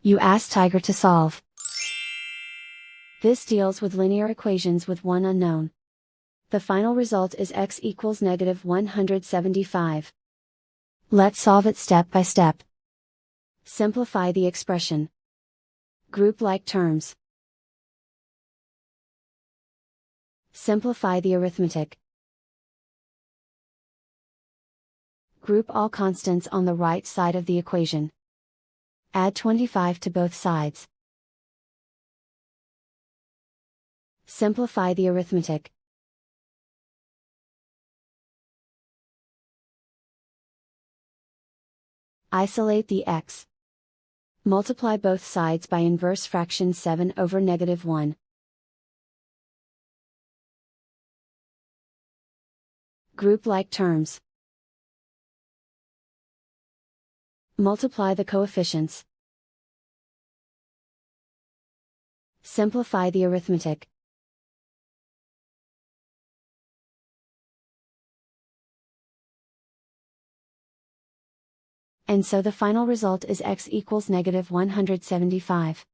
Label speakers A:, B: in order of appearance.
A: You ask Tiger to solve. This deals with linear equations with one unknown. The final result is x equals negative 175. Let's solve it step by step. Simplify the expression. Group like terms. Simplify the arithmetic. Group all constants on the right side of the equation. Add 25 to both sides. Simplify the arithmetic. Isolate the x. Multiply both sides by inverse fraction 7 over negative 1. Group like terms. Multiply the coefficients. Simplify the arithmetic. And so the final result is x equals negative 175.